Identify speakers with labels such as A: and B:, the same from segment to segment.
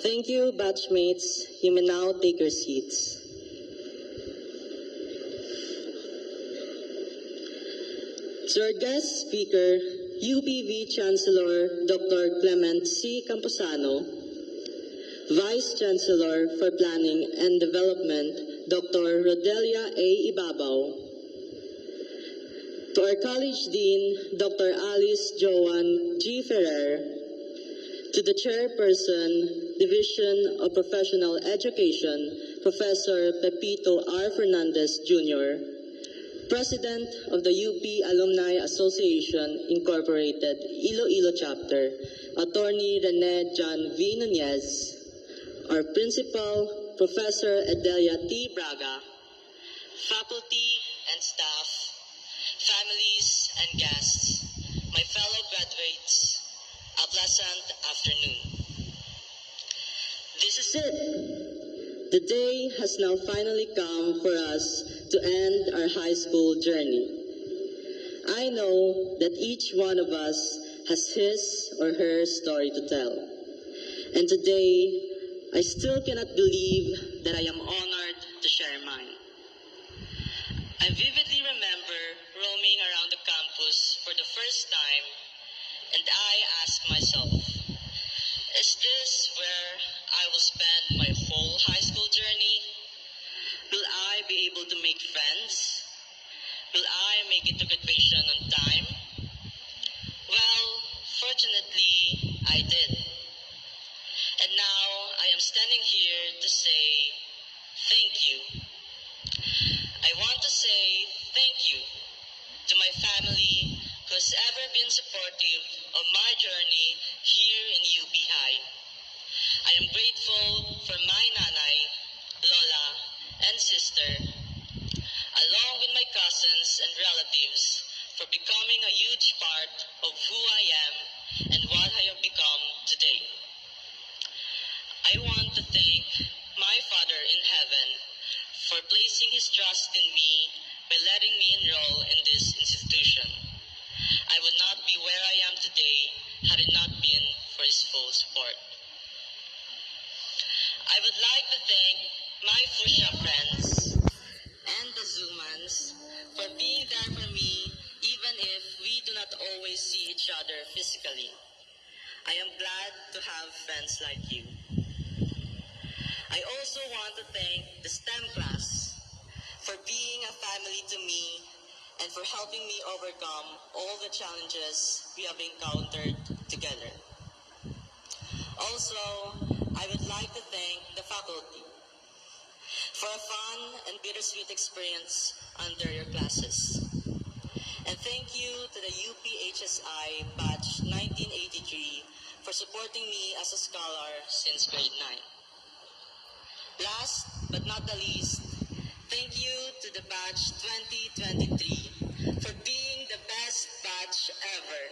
A: Thank you, batchmates. You may now take your seats. To our guest speaker, UPV Chancellor Dr. Clement C. Camposano, Vice Chancellor for Planning and Development, Dr. Rodelia A. Ibabaw, to our College Dean, Dr. Alice Joan G. Ferrer, to the Chairperson, Division of Professional Education, Professor Pepito R. Fernandez Jr., President of the UP Alumni Association Incorporated, Iloilo Chapter, Attorney Rene John V. Nunez, our Principal, Professor Adelia T. Braga, faculty and staff, families and guests, my fellow graduates, a pleasant afternoon. This is it. The day has now finally come for us to end our high school journey. I know that each one of us has his or her story to tell. And today, I still cannot believe that I am honored to share mine. I vividly remember roaming around the campus for the first time, and I asked myself, is this where I will spend my whole high school journey? Will I be able to make friends? Will I make it to graduation on time? Well, fortunately, I did. And now I am standing here to say thank you. I want to say thank you to my family who has ever been supportive of my journey here in UP High. I am grateful for my nanay, lola, and sister, along with my cousins and relatives, for becoming a huge part of who I am and what I have become today. I want to thank my Father in heaven for placing His trust in me by letting me enroll in this institution. I would not be where I am today had it not been for His full support. I would like to thank my Fusha friends and the Zoomans for being there for me even if we do not always see each other physically. I am glad to have friends like you. I also want to thank the STEM class for being a family to me and for helping me overcome all the challenges we have encountered together. Also, I would like to thank the faculty for a fun and bittersweet experience under your classes. And thank you to the UPHSI Batch 1983 for supporting me as a scholar since grade 9. Last but not the least, thank you to the Batch 2023 for being the best batch ever.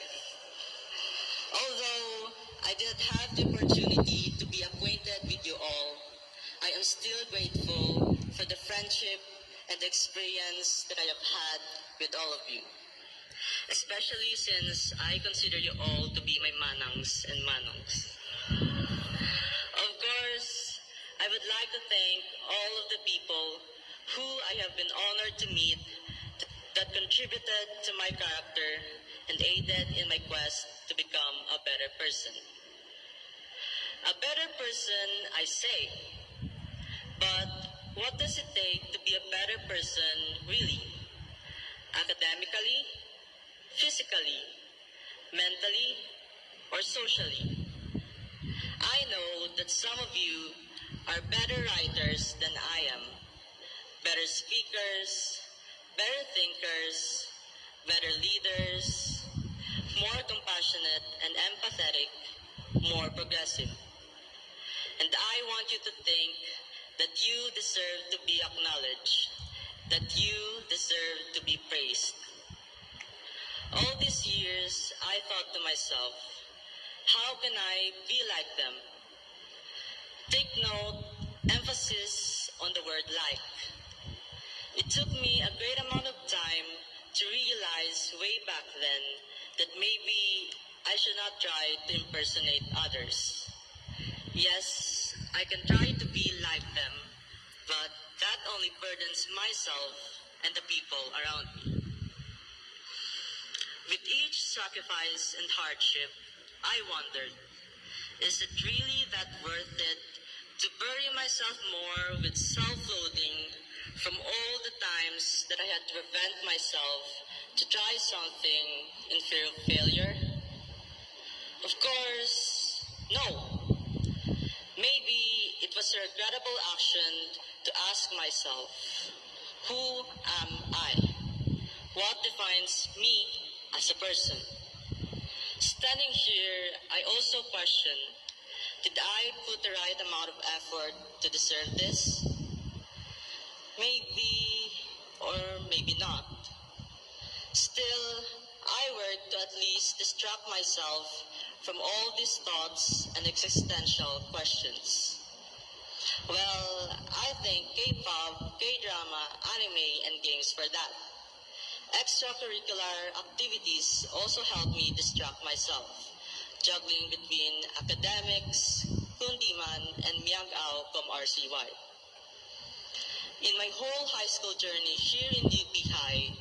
A: Although I did not have the opportunity to be acquainted with you all, I am still grateful for the friendship and the experience that I have had with all of you. Especially since I consider you all to be my manangs and manongs. Of course, I would like to thank all of the people who I have been honored to meet that contributed to my character and aided in my quest to become a better person. A better person, I say, but what does it take to be a better person really? Academically, physically, mentally, or socially? I know that some of you are better writers than I am, better speakers, better thinkers, better leaders, more compassionate and empathetic, more progressive. And I want you to think that you deserve to be acknowledged, that you deserve to be praised. All these years, I thought to myself, how can I be like them? Take note, emphasis on the word like. It took me a great amount of time to realize way back then that maybe I should not try to impersonate others. Yes, I can try to be like them, but that only burdens myself and the people around me. With each sacrifice and hardship, I wondered, is it really that worth it to bury myself more with self-loathing from all the times that I had to prevent myself to try something in fear of failure? Of course, no. Maybe it was a regrettable action to ask myself, who am I? What defines me as a person? Standing here, I also question, did I put the right amount of effort to deserve this? Maybe, or maybe not. Still, I work to at least distract myself from all these thoughts and existential questions. Well, I think K-pop, K-drama, anime, and games for that. Extracurricular activities also help me distract myself, juggling between academics, kundiman, and miag-aw com RCY. In my whole high school journey here in UP High,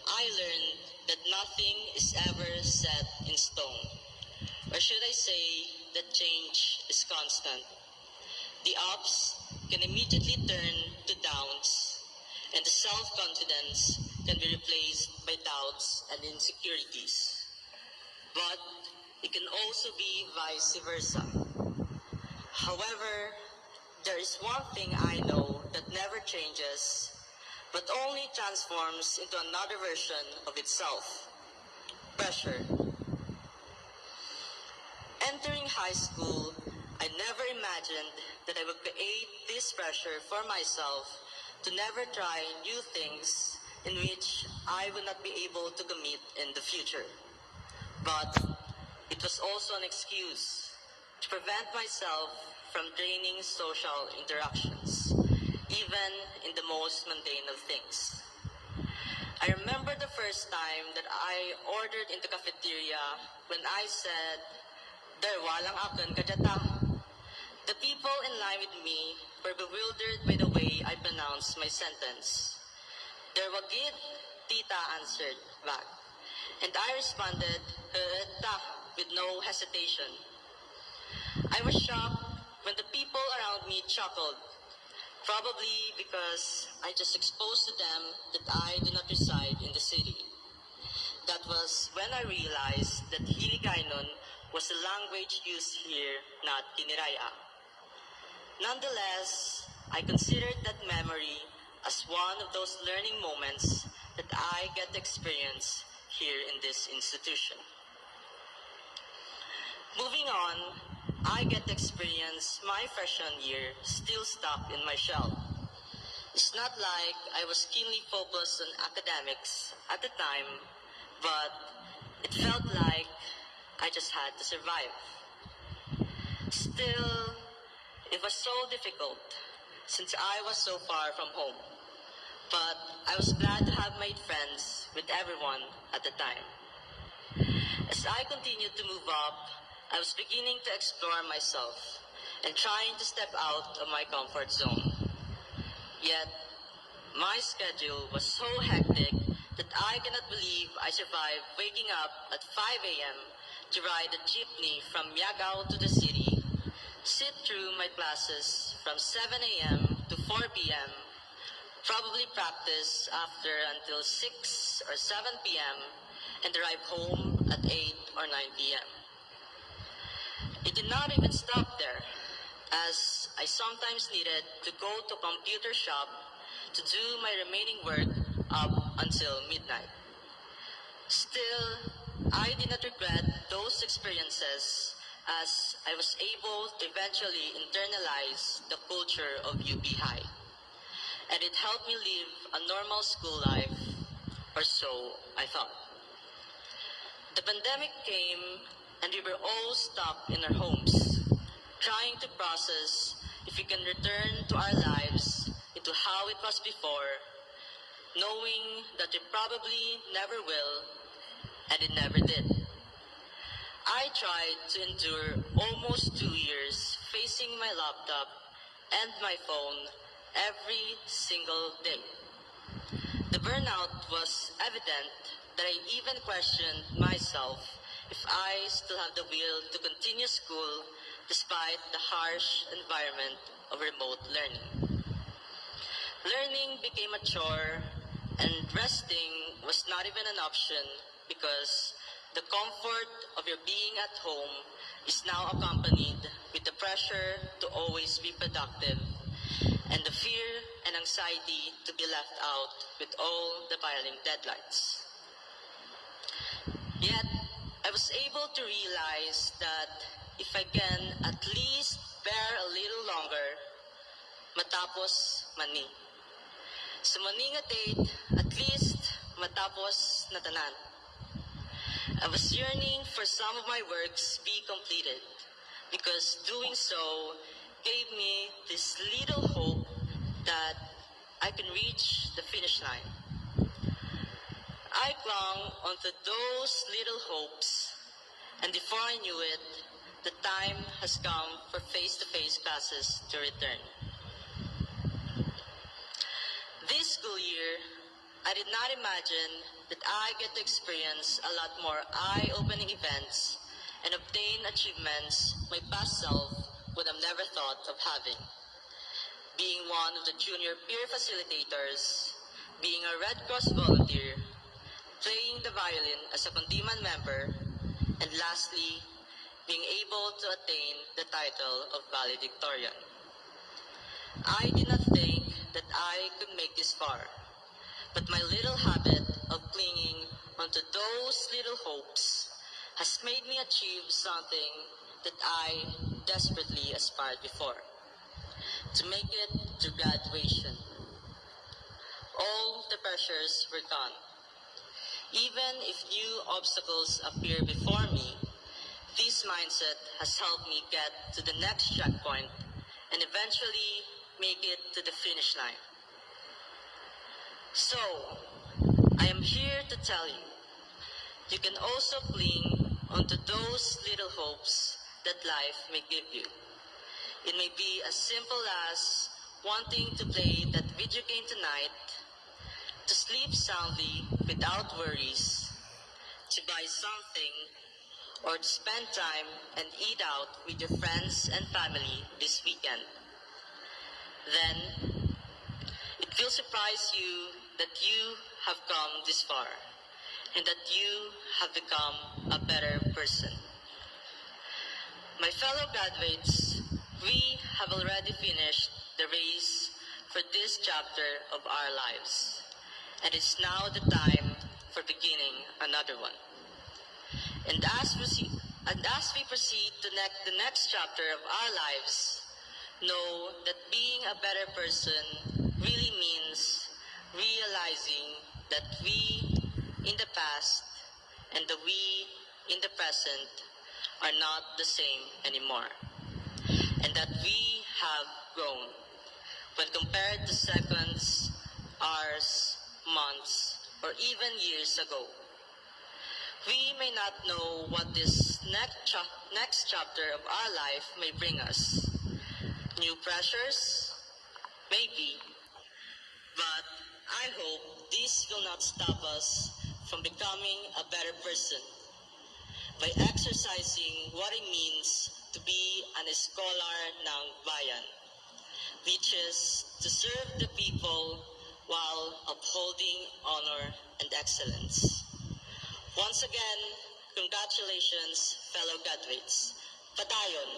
A: I learned that nothing is ever set in stone. Or should I say that change is constant. The ups can immediately turn to downs, and the self-confidence can be replaced by doubts and insecurities. But it can also be vice versa. However, there is one thing I know that never changes, but only transforms into another version of itself: pressure. Entering high school, I never imagined that I would create this pressure for myself to never try new things in which I would not be able to commit in the future. But it was also an excuse to prevent myself from draining social interactions, even in the most mundane of things. I remember the first time that I ordered in the cafeteria when I said, "There walang akin kajata." The people in line with me were bewildered by the way I pronounced my sentence. "There wagid," Tita answered back. And I responded, "Ta," with no hesitation. I was shocked when the people around me chuckled, probably because I just exposed to them that I do not reside in the city. That was when I realized that Hiligaynon was the language used here, not Tiniraya. Nonetheless, I considered that memory as one of those learning moments that I get to experience here in this institution. Moving on, I get to experience my freshman year still stuck in my shell. It's not like I was keenly focused on academics at the time, but it felt like I just had to survive. Still, it was so difficult since I was so far from home. But I was glad to have made friends with everyone at the time. As I continued to move up, I was beginning to explore myself and trying to step out of my comfort zone. Yet, my schedule was so hectic that I cannot believe I survived waking up at 5 a.m. to ride a jeepney from Miagao to the city, sit through my classes from 7 a.m. to 4 p.m., probably practice after until 6 or 7 p.m., and arrive home at 8 or 9 p.m. It did not even stop there, as I sometimes needed to go to a computer shop to do my remaining work up until midnight. Still, I did not regret those experiences, as I was able to eventually internalize the culture of UP High. And it helped me live a normal school life, or so I thought. The pandemic came, and we were all stuck in our homes, trying to process if we can return to our lives into how it was before, knowing that we probably never will, and it never did. I tried to endure almost 2 years facing my laptop and my phone every single day. The burnout was evident that I even questioned myself if I still have the will to continue school despite the harsh environment of remote learning. Learning became a chore and resting was not even an option because the comfort of your being at home is now accompanied with the pressure to always be productive and the fear and anxiety to be left out with all the piling deadlines. Yet, I was able to realize that if I can at least bear a little longer, matapos mani. Sumuning at least matapos na tanan. I was yearning for some of my works be completed because doing so gave me this little hope that I can reach the finish line. I clung onto those little hopes, and before I knew it, the time has come for face-to-face classes to return. This school year, I did not imagine that I get to experience a lot more eye-opening events and obtain achievements my past self would have never thought of having. Being one of the junior peer facilitators, being a Red Cross volunteer, playing the violin as a Condiman member, and lastly, being able to attain the title of Valedictorian. I did not think that I could make this far, but my little habit of clinging onto those little hopes has made me achieve something that I desperately aspired before, to make it to graduation. All the pressures were gone. Even if new obstacles appear before me, this mindset has helped me get to the next checkpoint and eventually make it to the finish line. So, I am here to tell you, you can also cling onto those little hopes that life may give you. It may be as simple as wanting to play that video game tonight, to sleep soundly without worries, to buy something, or to spend time and eat out with your friends and family this weekend. Then, it will surprise you that you have come this far and that you have become a better person. My fellow graduates, we have already finished the race for this chapter of our lives, and it's now the time for beginning another one. And as we proceed to the next chapter of our lives, know that being a better person really means realizing that we in the past and the we in the present are not the same anymore, and that we have grown when compared to seconds, hours, months, or even years ago. We may not know what this next chapter of our life may bring us. New pressures? Maybe. But I hope this will not stop us from becoming a better person by exercising what it means to be an scholar ng bayan, which is to serve the people while upholding honor and excellence. Once again, congratulations, fellow graduates. Patayon!